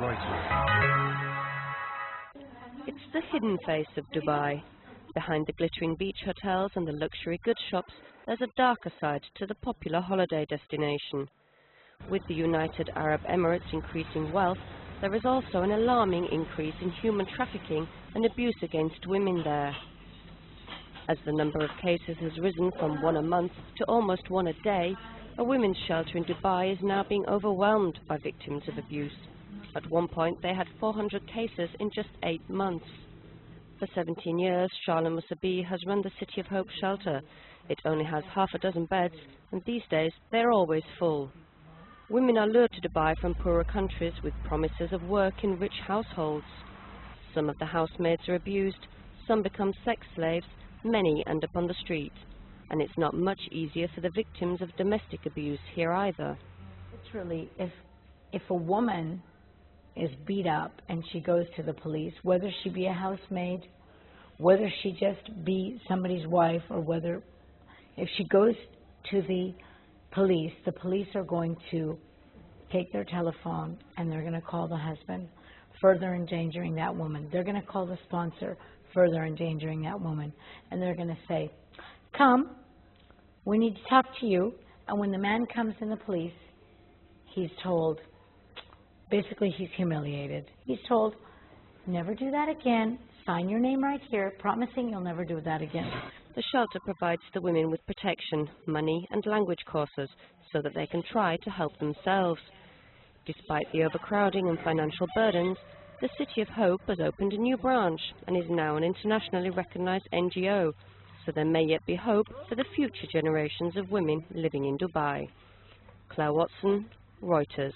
Reuters. It's the hidden face of Dubai. Behind the glittering beach hotels and the luxury goods shops, there's a darker side to the popular holiday destination. With the United Arab Emirates increasing wealth, there is also an alarming increase in human trafficking and abuse against women there. As the number of cases has risen from one a month to almost one a day, a women's shelter in Dubai is now being overwhelmed by victims of abuse. At one point, they had 400 cases in just 8 months. For 17 years, Charlotte Musabi has run the City of Hope shelter. It only has half a dozen beds, and these days they're always full. Women are lured to Dubai from poorer countries with promises of work in rich households. Some of the housemaids are abused, some become sex slaves, many end up on the street. And it's not much easier for the victims of domestic abuse here either. Literally, if a woman is beat up and she goes to the police, whether she be a housemaid, whether she just be somebody's wife, or whether if she goes to the police are going to take their telephone and they're going to call the husband, further endangering that woman. They're going to call the sponsor, further endangering that woman. And they're going to say, come, we need to talk to you. And when the man comes in the police, he's told, basically he's humiliated. He's told, never do that again. Sign your name right here, promising you'll never do that again. The shelter provides the women with protection, money and language courses so that they can try to help themselves. Despite the overcrowding and financial burdens, the City of Hope has opened a new branch and is now an internationally recognized NGO, so there may yet be hope for the future generations of women living in Dubai. Claire Watson, Reuters.